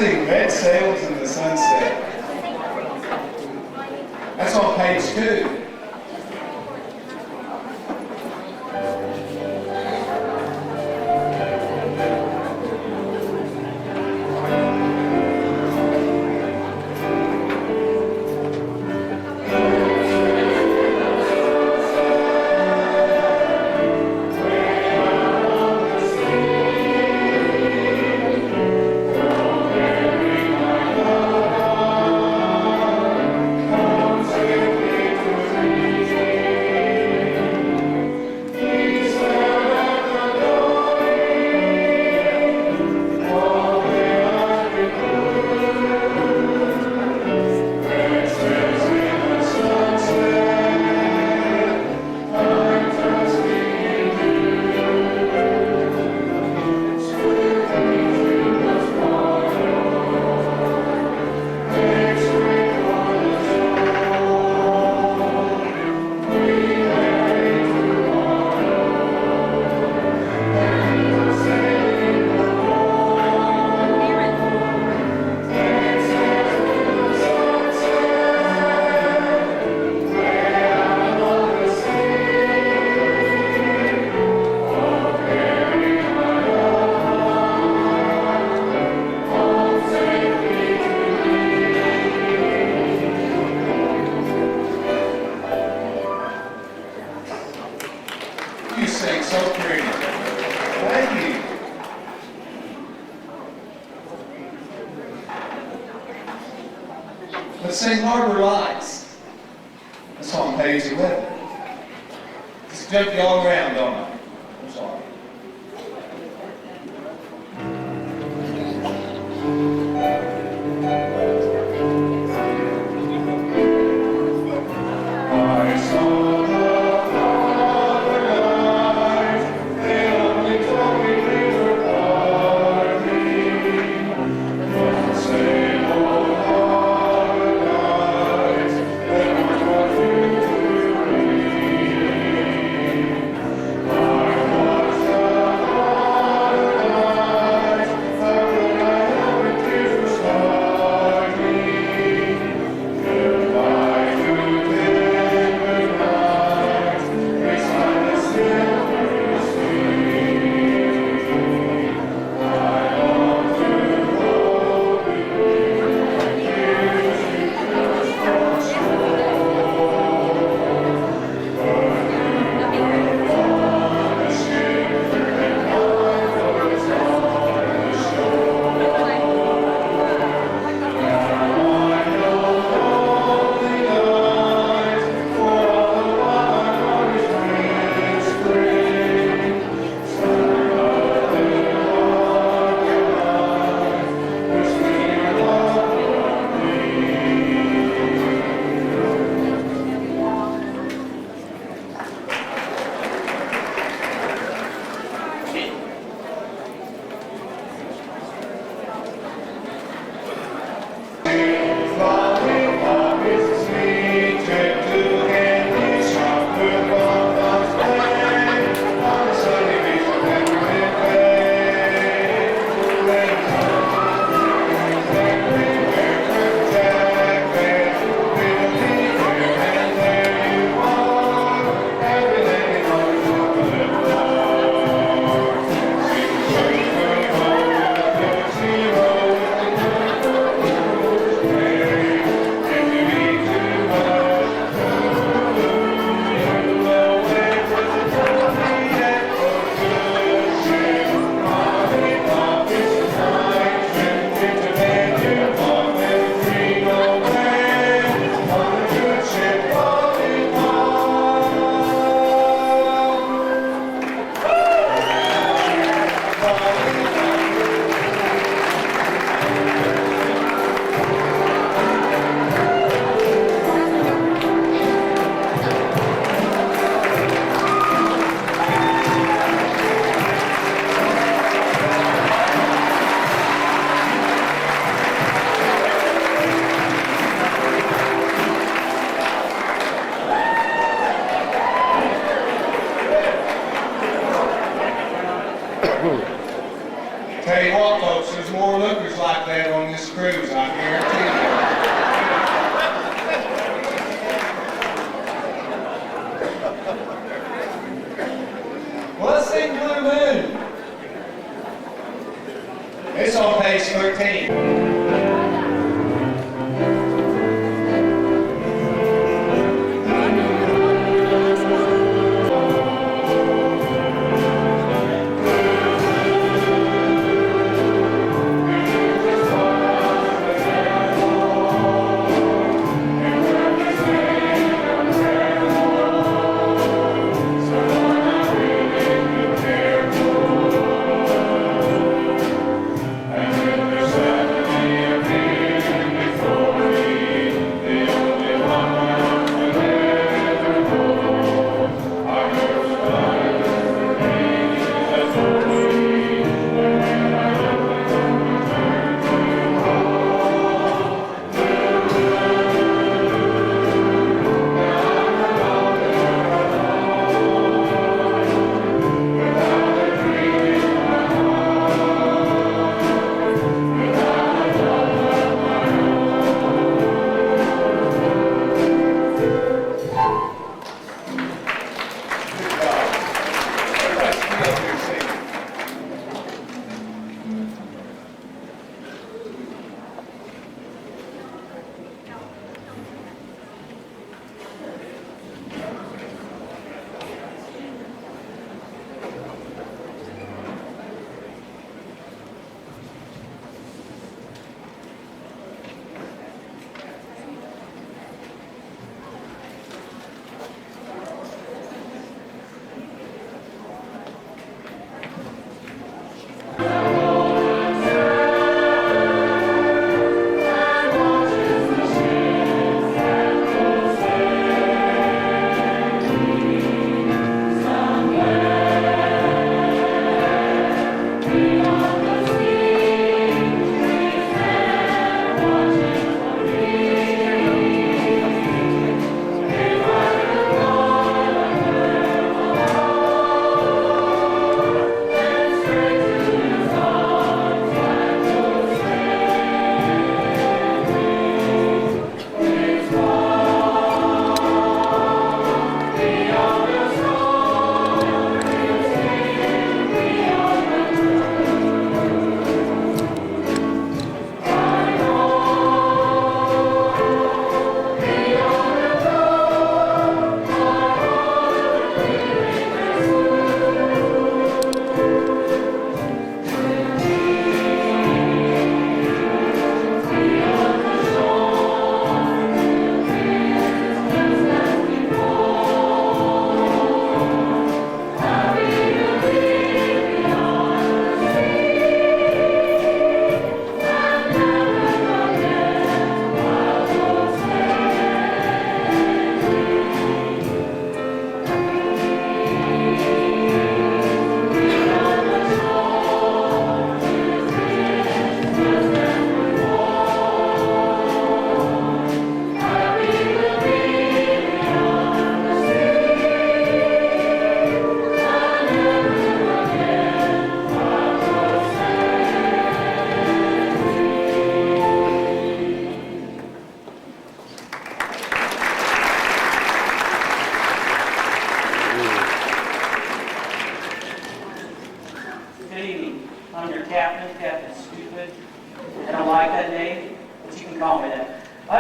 sing Red Sails in the Sunset. That's on page 2. You sing so pretty. Thank you. Let's sing Harbor Lights. That's on page 11. Just jump you all around, don't I? I'm sorry. Bye.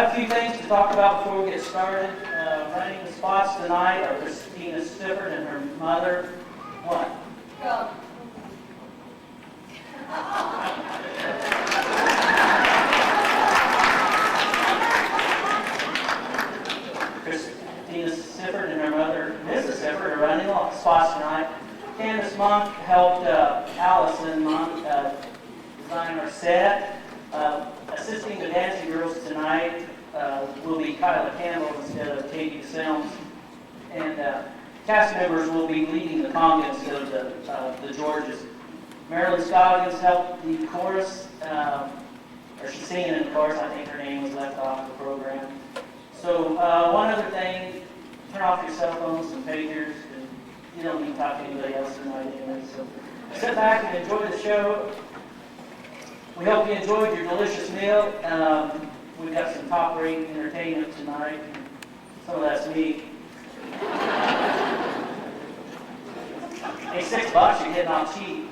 have a few things to talk about before we get started. Running the spots tonight are Christina Stifford and her mother. What? Go. Christina Stifford and her mother, Mrs. Stifford, are running the spots tonight. Candace Monk helped Allison Monk design our set. Assisting the dancing girls tonight will be Kyla Campbell instead of Katie Selms. And cast members will be leading the conga instead of the Georges. Marilyn Scoggins helped the chorus, or she's singing in the chorus. I think her name was left off the program. So one other thing, turn off your cell phones and pagers. You don't need to talk to anybody else tonight anyway. So sit back and enjoy the show. We hope you enjoyed your delicious meal. We've got some top-rate entertainment tonight. Some of that's me. Hey, $6, you're getting off cheap.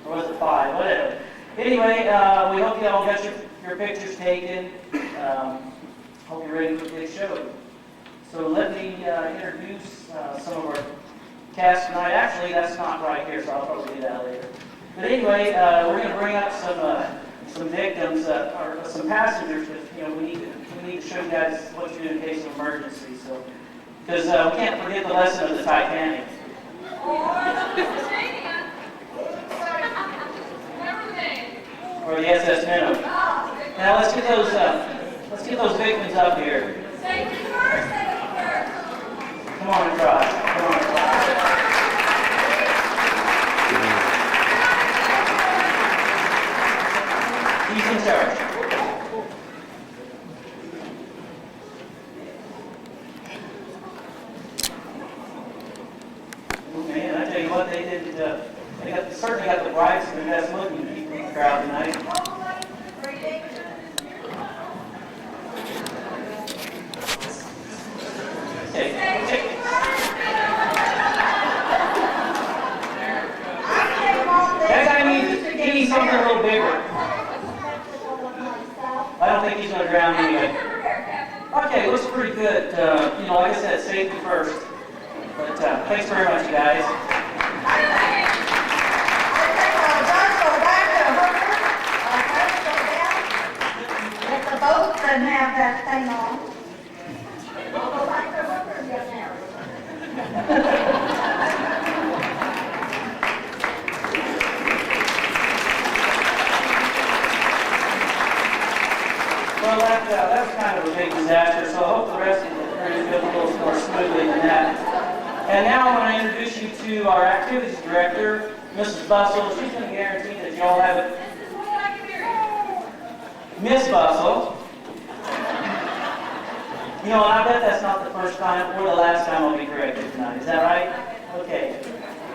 Or was it $5? Whatever. Anyway, we hope you all got your pictures taken. Hope you're ready for the big show. So let me introduce some of our cast tonight. Actually, that's not right here, so I'll probably do that later. But anyway, we're going to bring up some victims, or some passengers, because we need to show you guys what to do in case of emergency. So, because we can't forget the lesson of the Titanic. Or the SS Minnow. Now let's get those victims up here. Come on and try. Come on and try. He's in charge. Oh man, I tell you what, they did. They certainly got the brightest and best looking people in the crowd tonight. That guy needs something a little bigger. I don't think he's going to drown anyway. Okay, looks pretty good. Like I said, safety first. But thanks very much, guys. If the boat doesn't have that thing on, we'll go back to hooker and get married. Well, that's kind of a big disaster, so I hope the rest of the cruise goes a little more smoothly than that. And now I want to introduce you to our activities director, Mrs. Bustle. She's going to guarantee that you all have it. Miss Bustle. I bet that's not the first time or the last time I'll be corrected tonight. Is that right? Okay.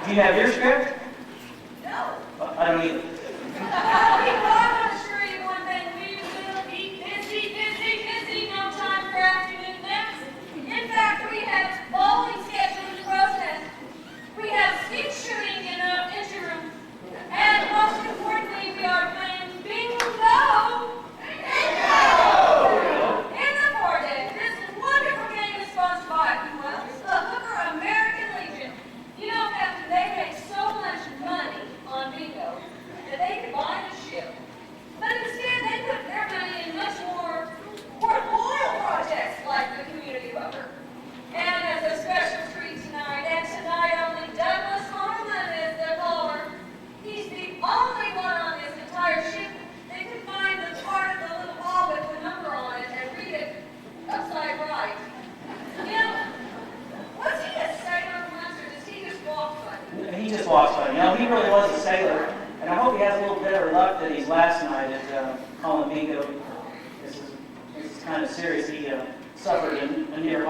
Do you have your script? No. I don't either. I can assure you one thing, we will be busy, no time for afternoon naps. In fact, we have bowling scheduled in protest. We have skeet shooting in our interim. And most importantly, we are playing bingo! In the Vortex, this wonderful game is sponsored by, well, the Hooker American Legion. Captain, they make so much money on bingo that they could buy a ship. But instead, they put their money in much more worthwhile projects like the community hooker. And as a special treat tonight, and tonight only Douglas Harlan is the caller. He's the only one on this entire ship that can find the part of the little ball with the number on it and read it upside right. Was he a sailor once, or does he just walk funny? He just walks by. He really was a sailor, and I hope he has a little better luck than he's last night at calling bingo. This is kind of serious. He suffered a near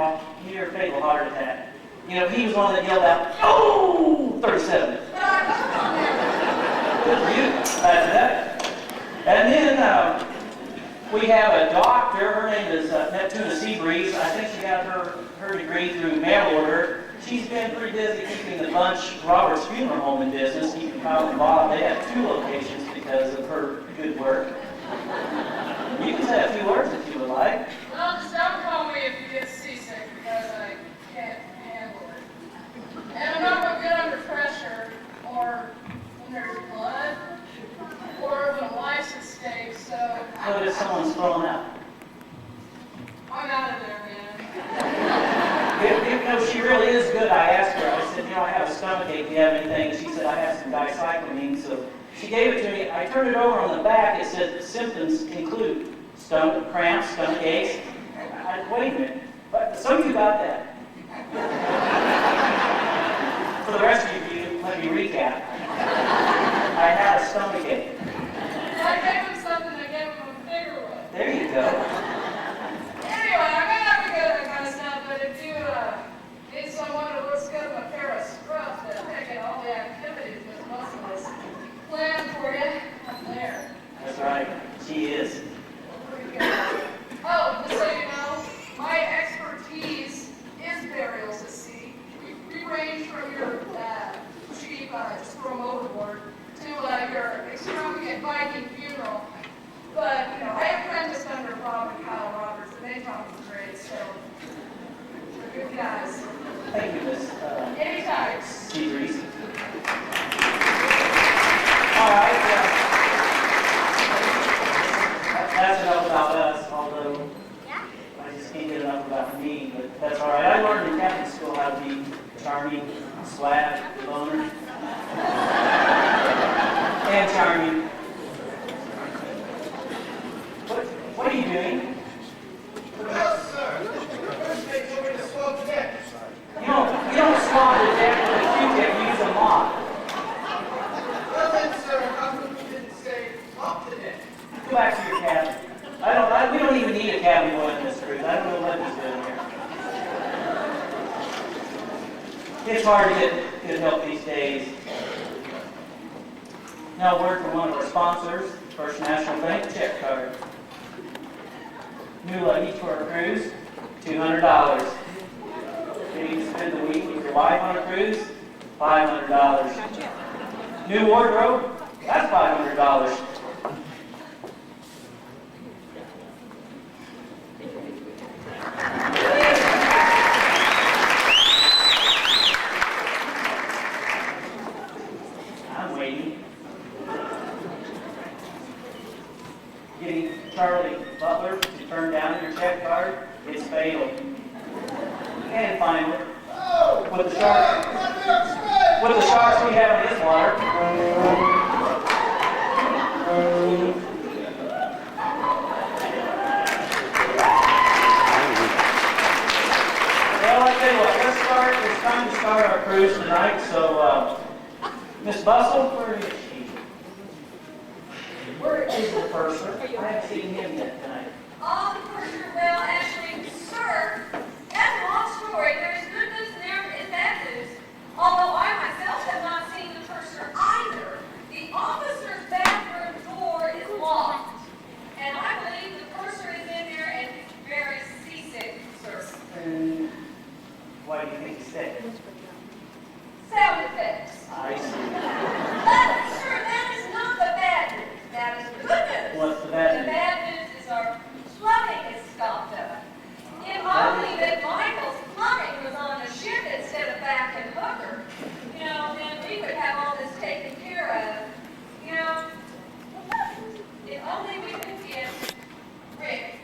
fatal heart attack. He was one that yelled out, "Oh, 37." Good for you. Glad for that. And then we have a doctor. Her name is Neptuna Seabreeze. I think she got her degree through mail order. She's been pretty busy keeping the Bunch Roberts Funeral Home in business, keeping Kyle and Bob. They have 2 locations because of her good work. You can say a few words if you would like. Well, just don't call me if you get seasick because I can't handle it. And I'm not real good under pressure or when there's blood or when a life's at stake, so What if someone's thrown out? I'm out of there, man. She really is good. I asked her, I said, I have a stomachache, do you have anything? She said, I have some dicyclomine, so she gave it to me. I turned it over on the back, it said symptoms include stomach cramps, stomach aches. Wait a minute, but some of you got that. For the rest of you, let me recap. I had a stomachache. I gave him something, I gave him a bigger one. There you go. Anyway, I'm not that good at that kind of stuff, but if you need someone who looks good in a pair of scrubs that pick at all the activities this muscle is planned for you, I'm there. That's right, she is. Oh, just so you know, my expertise is burials at sea. We range from your cheap, just throw 'em overboard, to your extravagant Viking funeral. But, I apprenticed under Bob and Kyle Roberts, and they taught me great, so they're good guys. Thank you, Miss Anytime. Steve Reese. All right, that's enough about us, although I just can't get enough about me, but that's all right. I learned in Catholic school how to be charming, swag, loner, and charming. What are you doing? Well, sir, Thursday told me to swab the deck. You don't swab the deck with a Q-tip, you use a mop. Well then, sir, how come you didn't say mop the deck? Go back to your cabin. We don't even need a cabin boy in this cruise. I don't know what he's doing here. It's hard to get good help these days. Now a word from one of our sponsors, First National Bank check card. New luggage for our cruise, $200. If you spend the week with your wife on a cruise, $500. New wardrobe, that's $500. I'm waiting. Getting Charlie Butler to turn down your check card, it's fatal. And finally, with the sharks we have in this water. Well, I tell you what, it's time to start our cruise tonight, so, Miss Bustle, where is she? Where is the purser? I haven't seen him yet tonight. Oh, the purser, well, actually, sir, that's a long story. There's good news and there is bad news. Although I myself have not seen the purser either. The officer's bathroom door is locked. And I believe the purser is in there and he's very seasick, sir. And why do you think he's sick? Sound effects. I see. But, sir, that is not the bad news. That is the good news. What's the bad The news? bad news is our plumbing is stopped up. If only that Michael's plumbing was on the ship instead of back in Hooker, then we would have all this taken care of. If only we could get Rick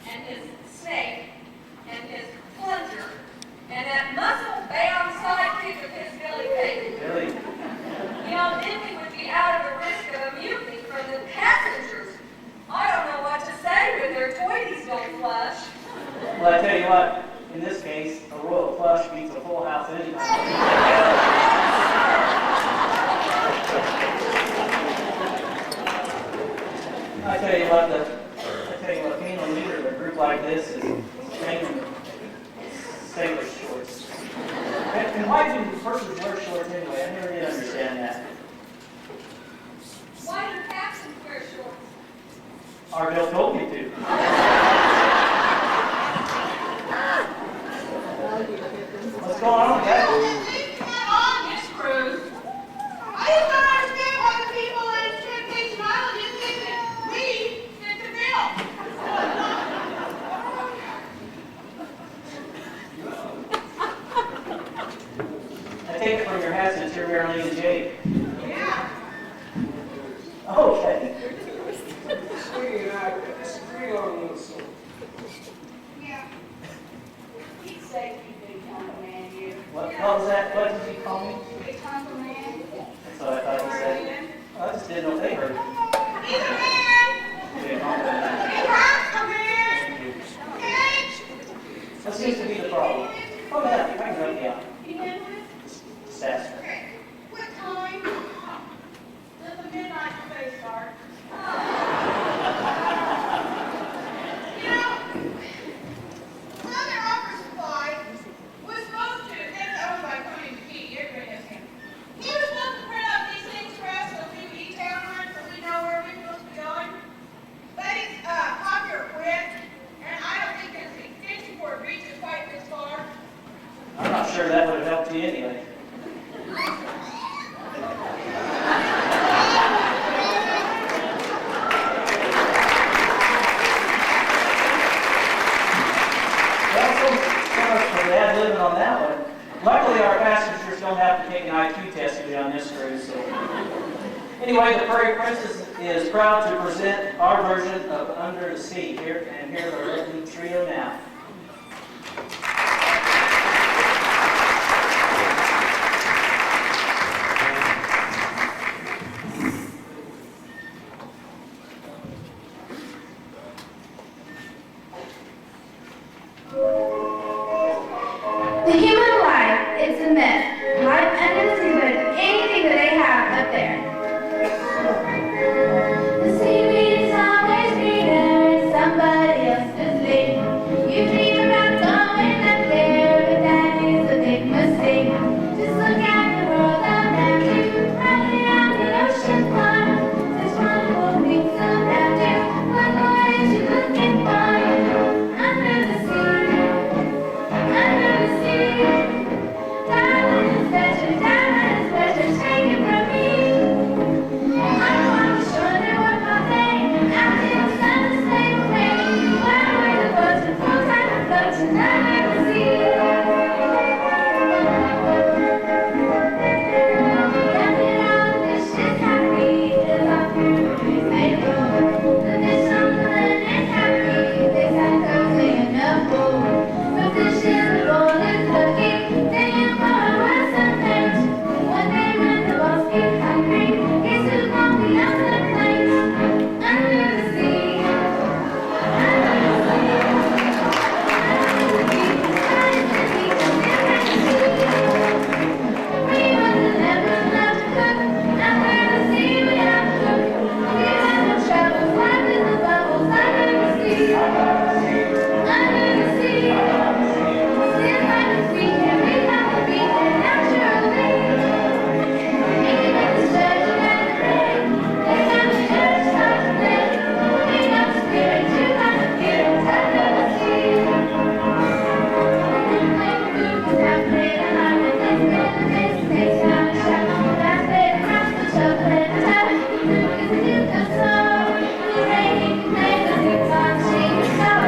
and his snake and his plunger and that muscle-bound sidekick of his Billy Payton. Really? Then we would be out of the risk of a mutiny from the passengers. I don't know what to say when their toities don't flush. Well, I tell you what, in this case, a royal flush beats a full house anytime. I tell you what, being a leader of a group like this is taking sailor shorts. And why do persons wear shorts anyway? I never did understand that. Why do captains wear shorts? Arville told me to. What's going on, guys? On this cruise, I just don't understand why the people in Temptation Island didn't think that we fit the bill. okay? Yeah. Okay. Sweetie and I disagree on this. Yeah. He'd say you big hunk of man, you. What was that? What did you call me? Big hunk of man. That's what I thought you said. I just didn't know if they heard. He's a man. Big compliment. Big hunk of man. Thank you. Okay? That seems to be the problem. Oh yeah, I can help you out. You know what? Just ask her. Okay. What time does the midnight buffet start? You know, Southern Offer Supply was supposed to, and it's owned by Tony McKee, everybody knows him. He was supposed to print out these things for us so we e-town run so we know where we're supposed to be going. But it's popular quit, and I don't think his extension cord reaches quite this far. I'm not sure that would have helped you anyway. Well, so much for the ad-libbing on that one. Luckily, our passengers don't have to take an IQ test to be on this cruise. So. Anyway, the Prairie Princess is proud to present our version of Under the Sea. Here's our lovely trio now. The human life, it's a myth. Life under the sea, but anything that they have up there. The seaweed is always greener in somebody else's lake. You dream about going up there, but that is a big mistake. Just look at the world around you, running around the ocean floor. Such wonderful things around you. What more is you looking for? Under the sea. Under the sea, diamond is precious, taken from me. I want to show you what my thing, out in the sun, the same way. Fly away the boats and full time floats under the sea. Nothing wrong, the ship's happy, the long cruise may go. The fish on the land is happy, they sat cozy in a bowl. The fish in the bowl is looking, thinking about what's the next. One day when the boss gets hungry, he's too long beyond the plains. Under the sea, under the sea, under the sea, under the sea, under the sea. We must never love to cook. Under the sea, we have to cook. We have no troubles, life is the bubbles. Under the sea, under the sea. Seems like it's free and we have to be there naturally. Even if the surgeon and the rain, they have the urge to play. We got the spirit, you got the fear, it's under the sea. Play the blues, have played a hundred things, been a face, takes down a shot. That's it, across the chocolate top. The blue is a new console. The rain, you can play the big song, she can go.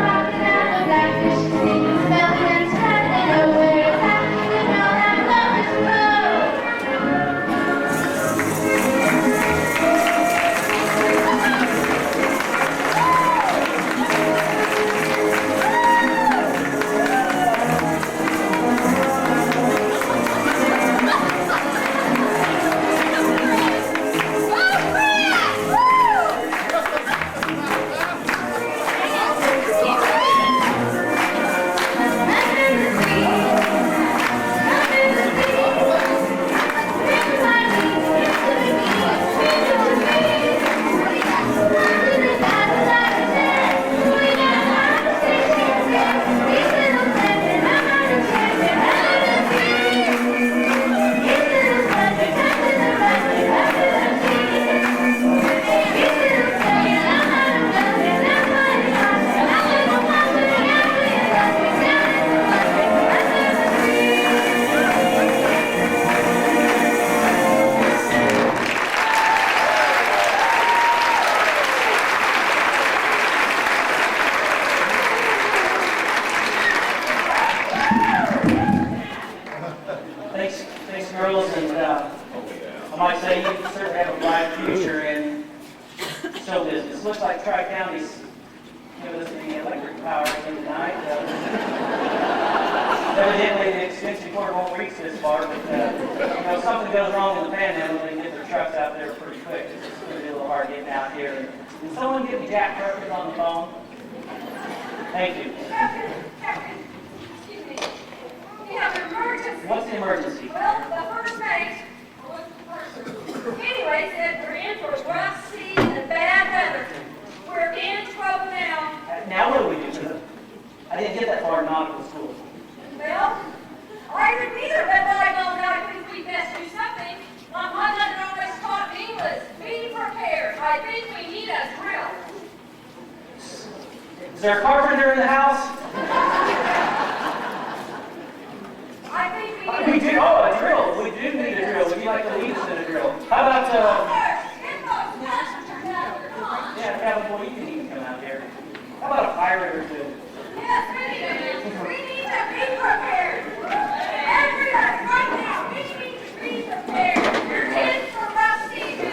might say you certainly have a bright future in show business. Looks like Tri-County's giving us the electric power again tonight. Evidently, the extension cord won't reach this far, but if something goes wrong in the panhandle, they can get their trucks out there pretty quick. It's just going to be a little hard getting out here. Can someone get me Jack Perkins on the phone? Thank you. Captain, excuse me. We have an emergency. What's the emergency? Well, the first mate, or what's the person? Anyway, said we're in for a rough sea and bad weather. We're in trouble now. Now what do we do? I didn't get that far in nautical school. Well, I didn't either, but I know now I think we best do something. My mother always taught me was be prepared. I think we need a drill. Is there a carpenter in the house? I think we We need do. Oh, a drill. We do need a drill. Would you like to lead us in a drill? How about, yeah, Captain Boy, you can even come out here. How about a pirate or two? Yes, we need to be prepared. Everybody, right now, we need to be prepared. You're in for rough season.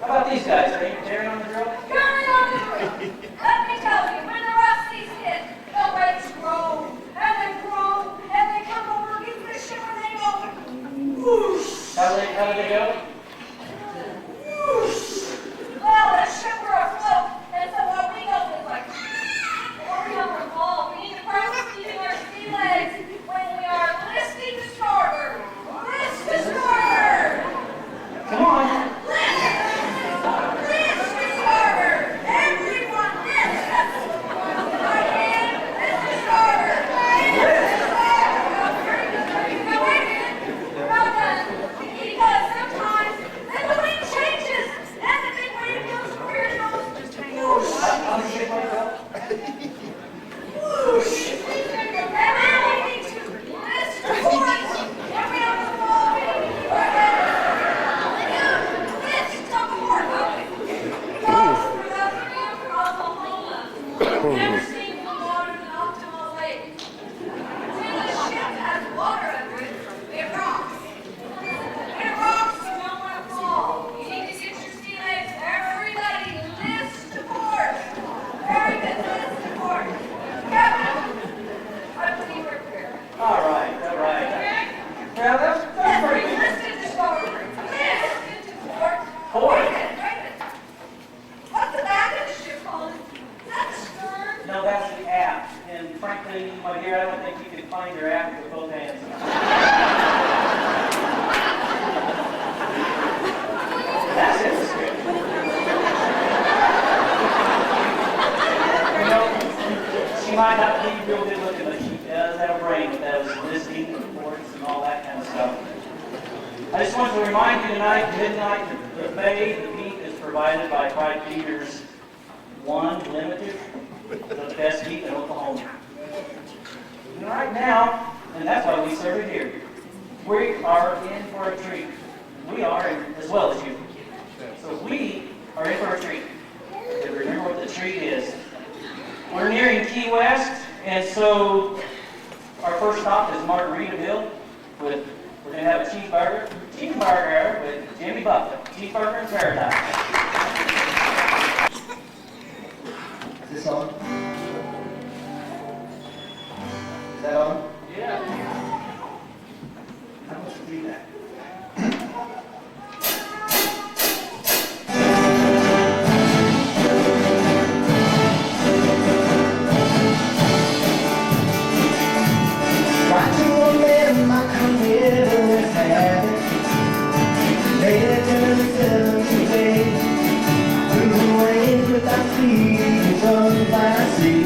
How about these guys? Are you carrying on the drill? Carry on the drill. Let me tell you, when the rough season hits, the waves grow, and they grow, and they come over into the ship, and they go, whoosh. How do they go? Well, the ship were afloat, and so what we go is like, or we don't recall, we need to practice using our sea legs when we are listing to starboard. List to starboard! Come on. List to starboard! Everyone list! Right hand, list to starboard! List to starboard! Very good. Now wait a minute. We're not done. Because sometimes then the wind changes, and the big wave goes where it goes. Whoosh! How do you get my drill? Whoosh! And then we need to list to port. When we have the ball, we need to keep our head. List to port. Because for those of you from Oklahoma, you've never seen blue water than Optimal Lake. When the ship has water under it, it rocks. It rocks, you don't want to fall. You need to get your sea legs. Everybody, list to port. Very good, list to port. Captain, I believe we're clear. All right. Well, that's pretty good. Listed to starboard. Listed to port. Port. Wait a minute. What's the back of the ship called? Is that the stern? No, that's the aft. And frankly, my dear, I don't think you can find your aft with both hands. That's it. She might not be real good looking, but she does have a brain with those listening reports and all that kind of stuff. I just want to remind you tonight, midnight, the bay, the meat is provided by Pride Feeders 1 Limited, the best meat in Oklahoma. And right now, and that's why we serve it here, we are in for a treat. We are, as well as you. So we are in for a treat. And remember what the treat is. We're nearing Key West, and so our first stop is Margaritaville. We're going to have a cheeseburger with Jimmy Buffett. Cheeseburger in paradise. Is this on? Is that on? Yeah. How much do that? Right to a man, my career with habit. Later the way through the rain without feet, run by sea.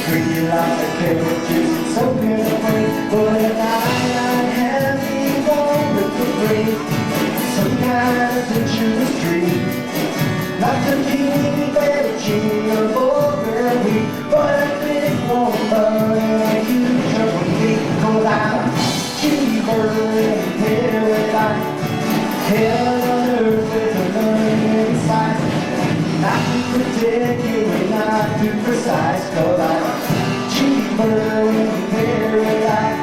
Pretty like the carriages, so good away. But at night I have me warm with the break. Some kind of adventurous dream. Not to be better, Jimmy, or over me. But a big woman and you trouble me. 'Cause I'm cheaper in paradise. Hell on earth with a learning sight. Not to predict you and not too precise. 'Cause I'm cheaper in paradise.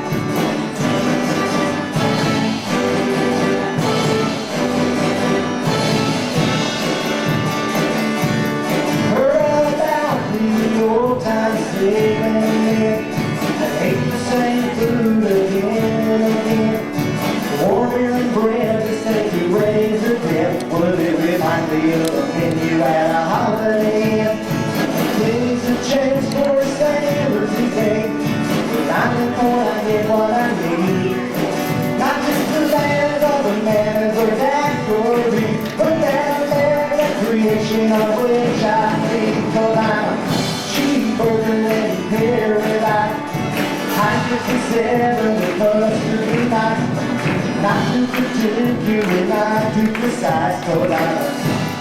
particular, to precise, cause I'm a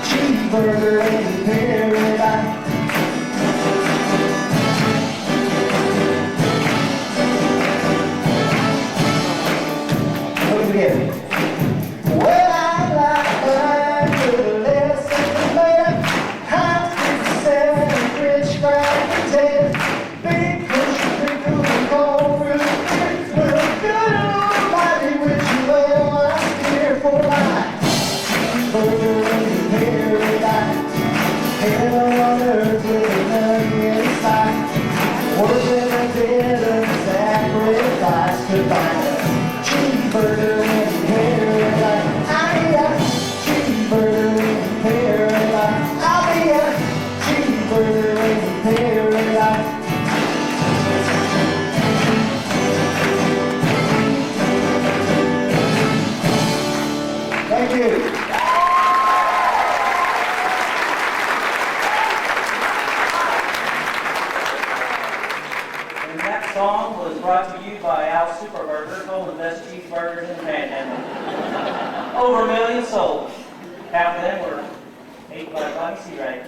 cheeseburger in paradise. Put it together. Well, I like mine with a less than tomato, hot 57, rich fried potato, big cushion pickle and cornroot, with a good old body which you well I steer for life. Cheeseburger in paradise, hell on earth with a nugget inside, working a bit of sacrifice to find a cheeseburger in paradise. I'll be a cheeseburger in paradise. I'll be a cheeseburger in paradise. Thank you. And that song was brought to you by Al Superburger, home of the best cheeseburgers in the Panhandle. Over 1 million sold. Half of them were ate by Bobby Seawright.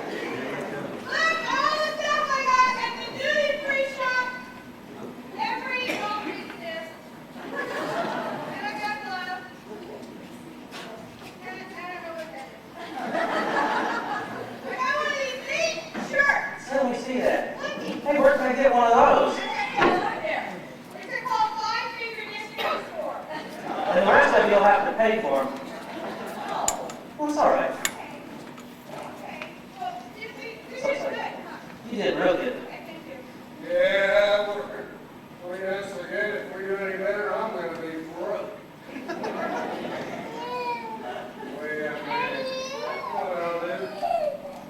Look, all the stuff I got at the duty-free shop. Every home business. And I got gloves. And I don't know what that is. I got one of these neat shirts. Let me see that. Hey, where can I get one of those? Look there. It's called Five Finger Discount Store. And the rest of you'll have to pay for them. Well, it's all right. Okay. Well, you did good, huh? You did real good. Okay, thank you. Yeah, we just forget if we do any better, I'm gonna be broke. Well, man, what I'll do,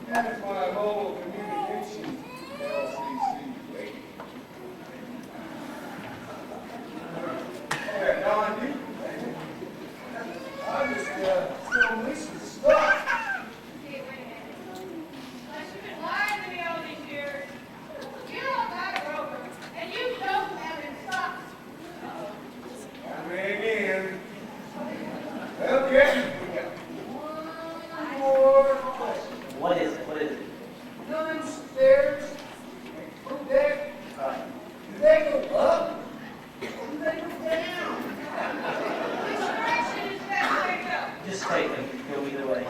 that's my mobile communications LCC. Yeah, Don, you, I just, still need some stuff. Hey, wait a minute. Unless you've been lying to me all these years, you don't got a broker, and you don't have it in stock. I mean, again. Okay, we got one more question. What is it? What is it? None stairs, and deck, All right. do they go up or do they go down? Which direction is the best way to go? Just take them. Go either way.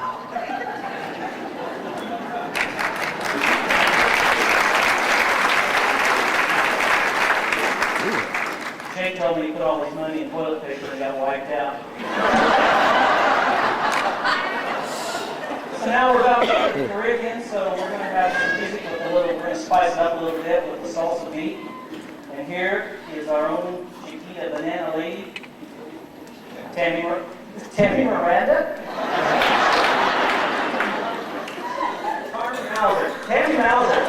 Jake told me he put all his money in toilet paper and got wiped out. So now we're about to go to the Caribbean, so we're going to have some music with a little, we're going to spice it up a little bit with the salsa beat. And here is our own Chiquita Banana Lady, Tammy Miranda? Carmen Mauser. Tammy Mauser.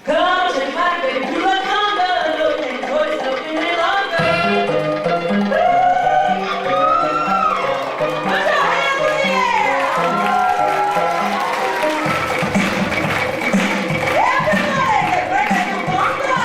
Come to my baby, you look hunger, look and enjoy yourself any longer. Put your hands in the air. Everybody, break out your bongo.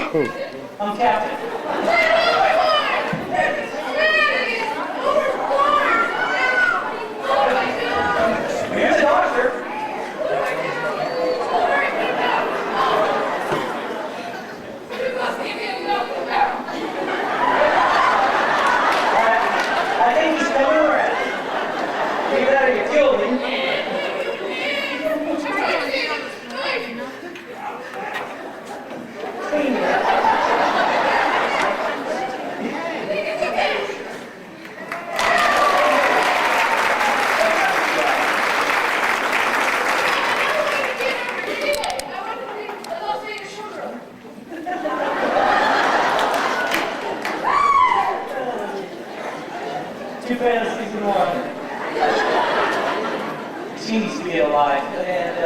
I'm Captain. Here's the doctor. I think he's coming around. Get out of here, kill me. Clean it up. Too bad it's season one. She needs to be alive. And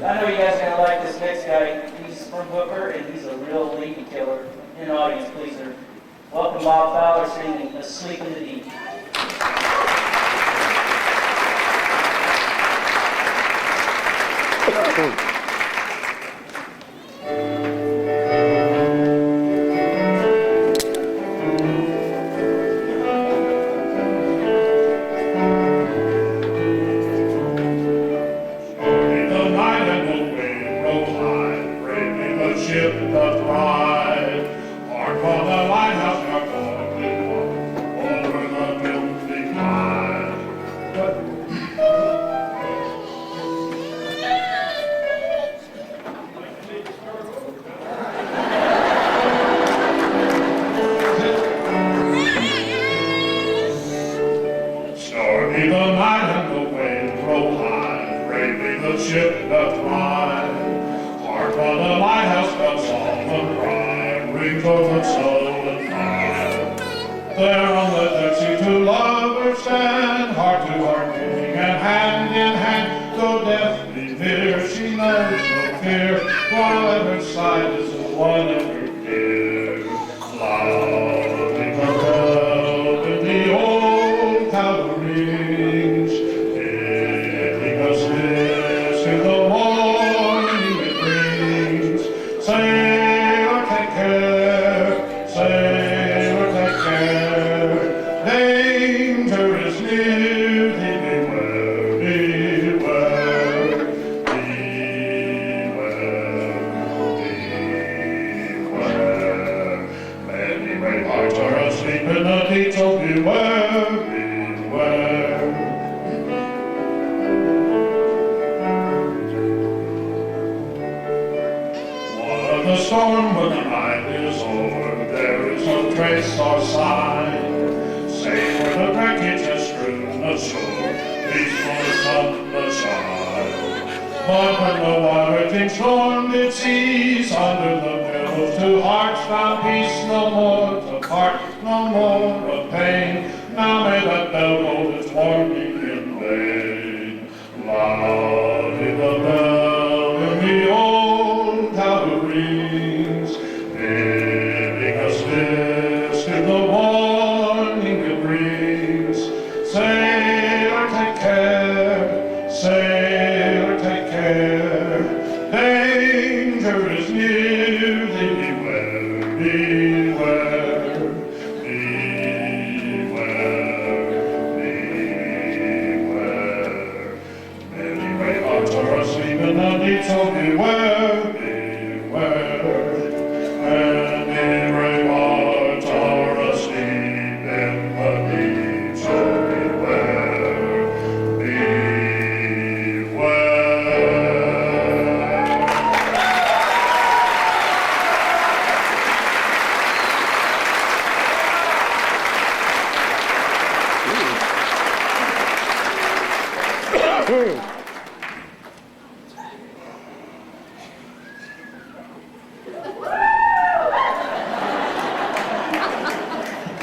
I know you guys are going to like this next guy. He's from Hooker, and he's a real lady killer. In the audience, please. Welcome Bob Fowler singing Asleep in the Deep. Stormy the night and the waves roll high, bravely the ship doth ride. Hark while the lighthouse bells solemn cry, rings over soul and mind. There on the deck see two lovers stand, heart to heart beating and hand in hand. Though death be near, she knows no fear, while at her side is the one ever dear. Loudly the bell in the old tower rings, bidding us this to the morning it brings. Sailor, take care, sailor, take care, danger is near thee, beware, beware, beware. Many brave hearts are asleep in the deep, so beware, beware. What of the storm when the night is o'er? There is no trace or sign, save where the wreckage has strewn the shore, peaceful as sun the shine. But when the water-raging storm did cease, under the billows two hearts found peace, no more to part, no more of pain. Now may that bell hold its warning in vain. Loudly the bell in the old tower rings, bidding us this to the warning it brings. Sailor, take care, sailor, take care, danger is near thee, beware, beware, beware, beware. Many brave hearts are asleep in the deep, so beware, beware. Many brave hearts are asleep in the deep, so beware, beware.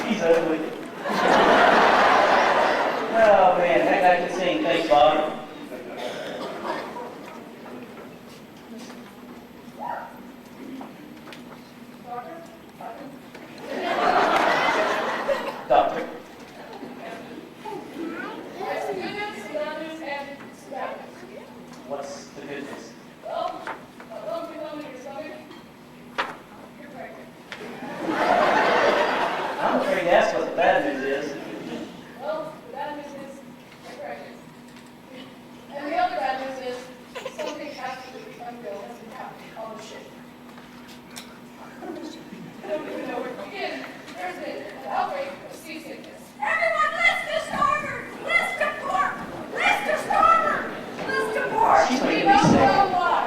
He's ugly. Oh man, that guy can sing. Thanks, Bob. Doctor. There's some good news, some bad news, and some bad news. What's the good news? Well, a lump in your stomach. at least say. why.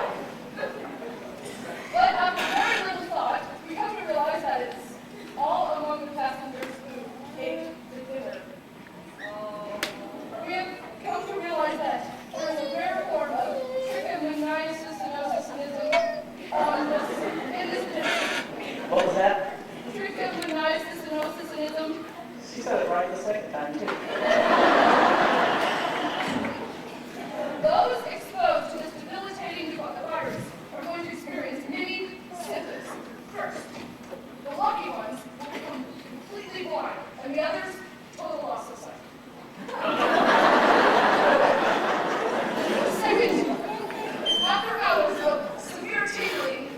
But after very little thought, we come to realize that it's all among the passengers who ate the dinner. We have come to realize that there is a rare form of trichomoniasis in this dinner. What was that? Trichomoniasis. She said it right the second time, too. Those exposed to this debilitating virus are going to experience many symptoms. First, the lucky ones will become completely blind, and the others, total loss of sight. Second, after hours of severe tingling,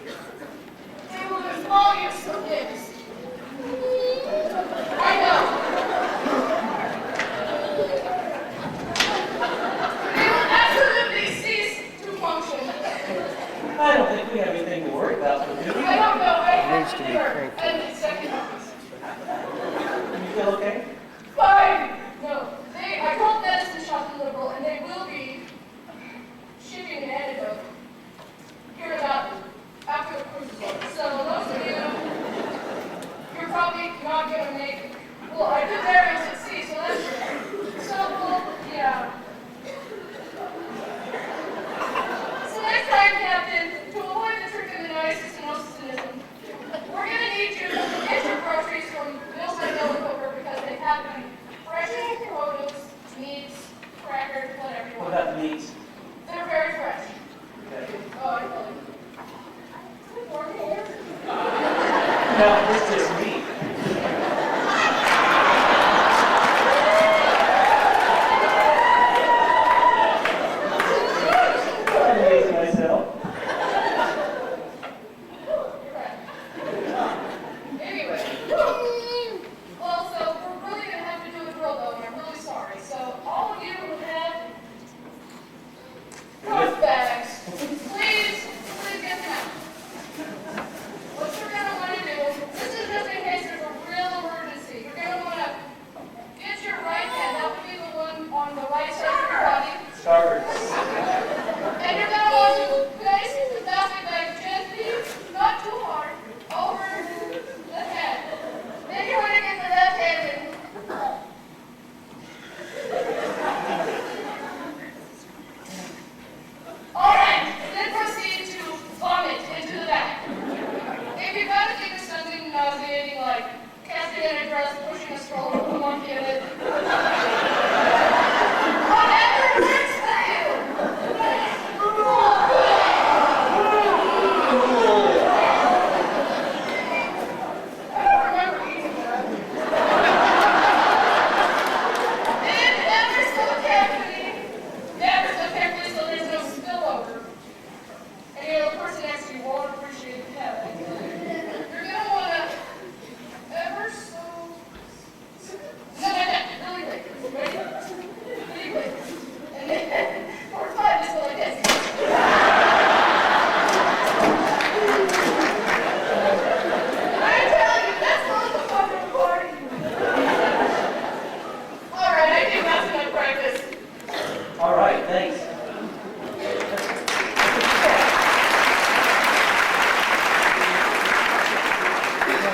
they will lose all use of limbs. I know. They will absolutely cease to function. I don't think we have anything to worry about, do we? I don't know. I have to hear and it's second office. You feel okay? Fine. No, I called medicine shop and liberal, and they will be shipping an antidote here about after the cruise is over. So those of you, you're probably not gonna make. Well, I did burials at sea, so that's good. So well, yeah. So next time, Captain, to avoid the trichomoniasis and ostracism, we're gonna need you to get your groceries from Mills and Coker because they have them fresh produce, meats, crackers, whatever you What want. about the meats? They're very fresh. Okay. Oh, I really. Warm hair. No, it's just me. I'm amazing myself. Anyway, well, so we're really going to have to do a drill, though, and I'm really sorry. So all of you who have cloth bags, please get them out. What you're going to want to do, this is just in case there's a real emergency. You're going to want to get your right hand, that would be the one on the right side of your body, Starboard. and you're going to want to place the plastic bag gently, not too hard, over the head. Then you want to get the left hand in. All right, then proceed to vomit into the bag. If you've got to think of something nauseating like casting in a dress, pushing a stroller with a monkey in it, whatever works for you. I don't remember eating that. And ever so carefully so there's no spillover. And the person next to you won't appreciate the habit. You're gonna wanna ever so no, really quick. Ready? Really quick. And then 4 or 5 just go like this. I'm telling you, that's not the fun of the party. All right, I think that's enough practice. All right, thanks.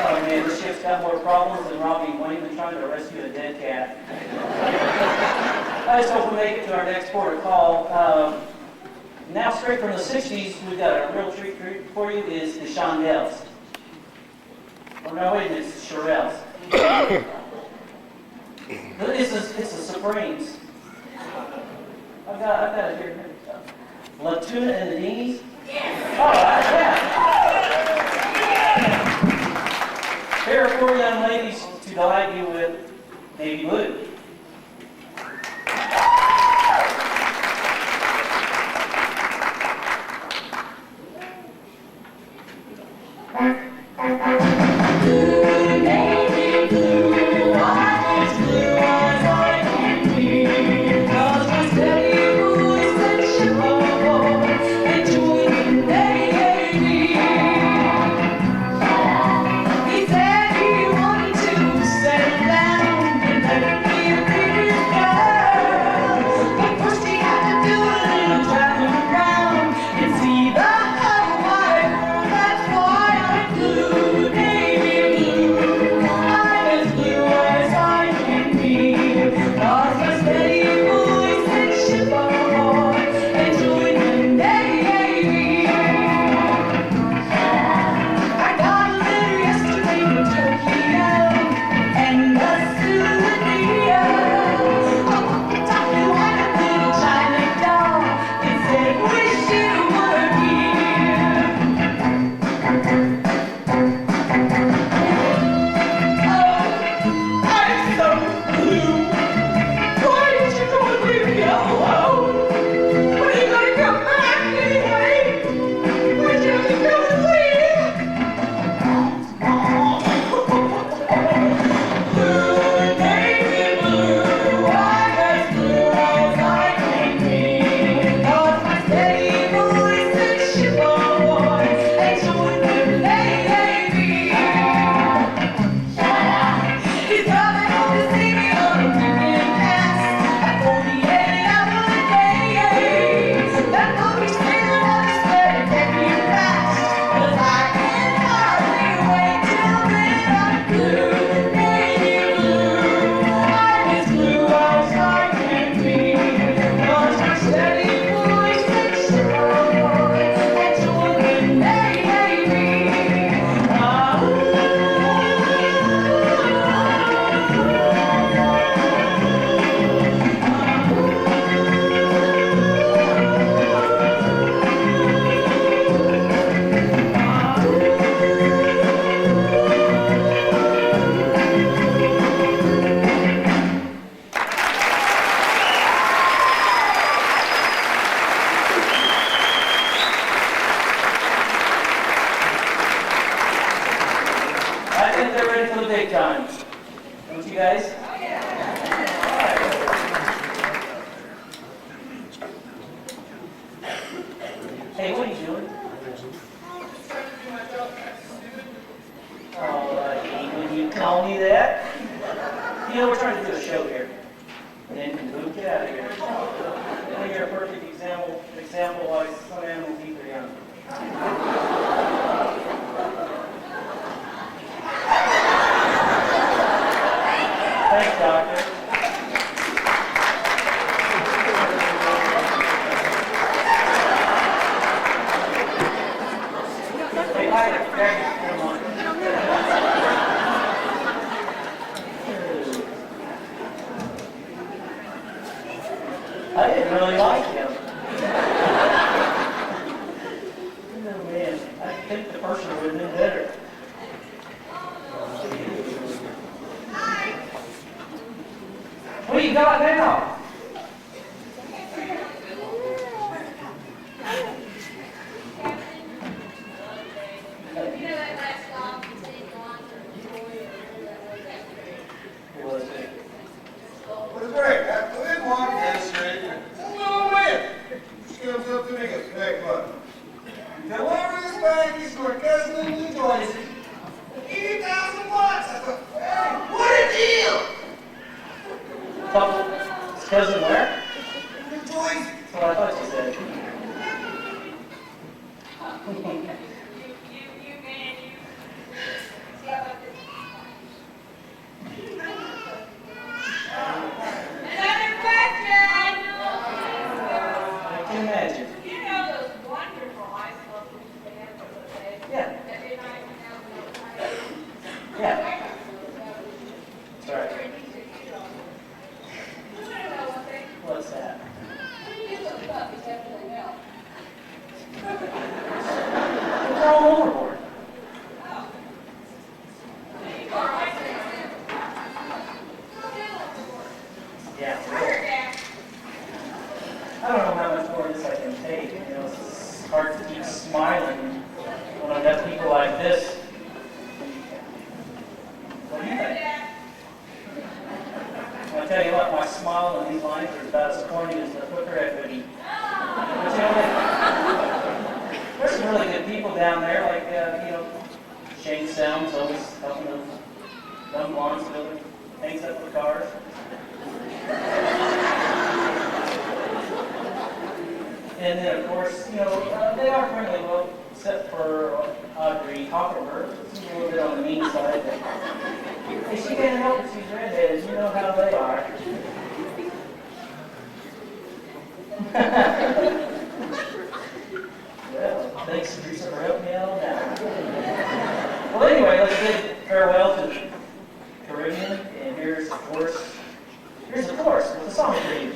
Oh man, this ship's got more problems than Robbie Wayman trying to rescue a dead cat. I just hope we make it to our next port of call. Now, straight from the 60s, we've got a real treat for you, is the Shondells. Oh, no, wait a minute, it's Shirelles. It's the Supremes. I've got it here. La Tuna and the Dingies? Yes. All right, yeah. Here are 4 young ladies to delight you with Navy Blue. Enjoy the day. you guys? Hey, what are you doing? Oh, I hate when you call me that. You know, we're trying to do a show here. And then boom, get out of here. I think you're a perfect example why some animals eat their young. Thanks, Doctor. Hey, hi, come on. I didn't really like him. Oh man, I think the person would have been better. What do you got now? You know that last song you sang on What was it? It was great. We didn't walk down the street. Oh, man. She comes up to me and goes, hey, bud. Deliver this package to our cousin in New Jersey. 80,000 bucks. I thought, hey, what a deal. His cousin where? New Jersey. That's what I thought you said. Another question! I can imagine. You know those wonderful ice sculptures they have over there? Yeah. That they might have no Yeah. That's right. You wanna know one thing? What's that? These little puppies definitely melt. Throw him overboard. Yeah. I don't know how much more of this I can take. You know, it's hard to keep smiling when I've got people like this. What do you think? I'll tell you what, my smile on these lines are about as corny as the hooker equity. But you know, there's some really good people down there, like, you know, Shane Sounds always helping those dumb blondes building things up for cars. And then, of course, you know, they are friendly, well, except for Audrey Hockenberg. She's a little bit on the mean side. But, hey, she can't help it. She's redheaded. You know how they are. Well, thanks, Teresa, for helping me out on that. Well, anyway, let's bid farewell to the Caribbean. And here's the chorus with the song for you.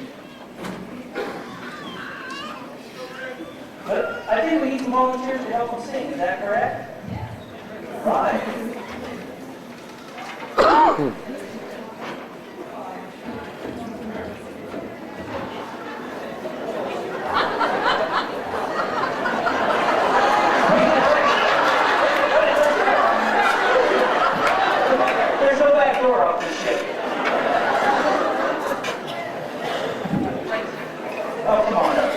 But I think we need some volunteers to help them sing. Is that correct? Right. There's no back door off this ship. Oh, come on up.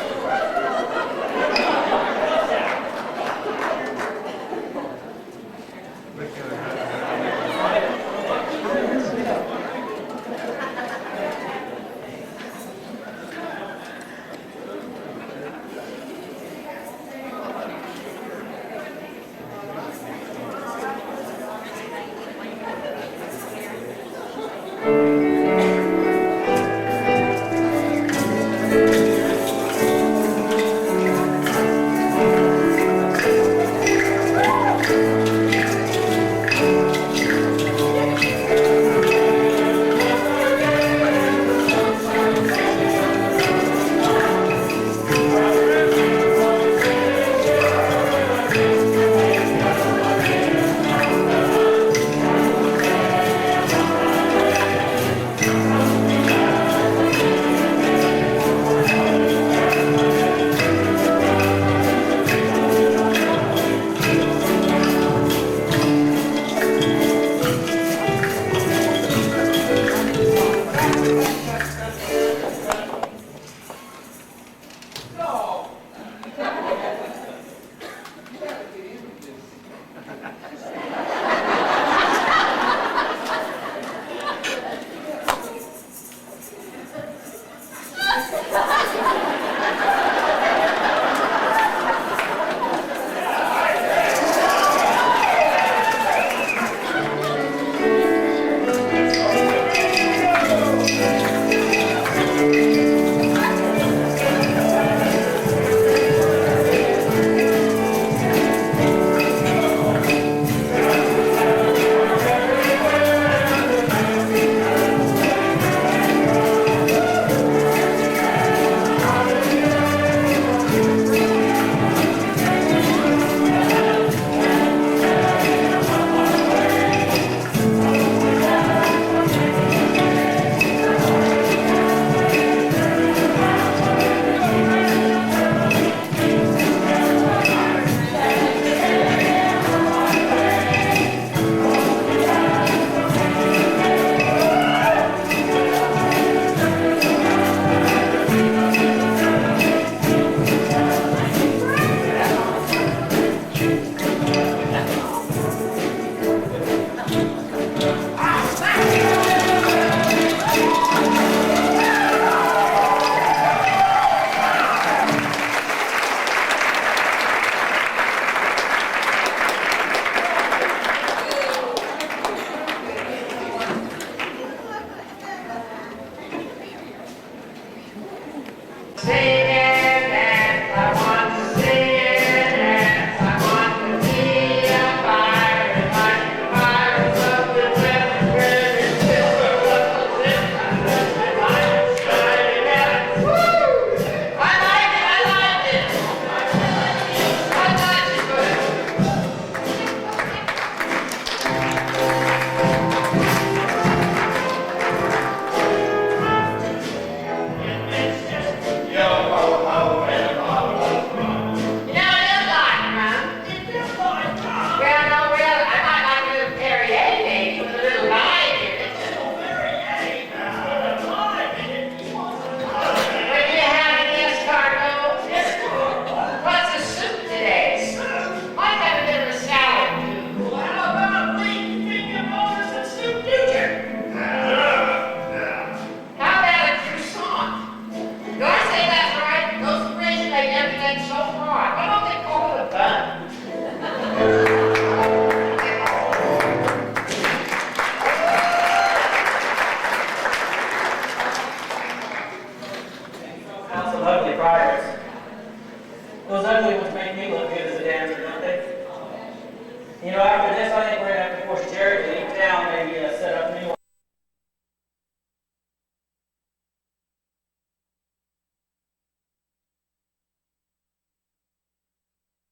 so hot. Why don't they call it a bun? That's some ugly progress. Those ugly ones make me look good as a dancer, don't they? You know, after this, I think we're going to have to force Jared to leave town, maybe set up new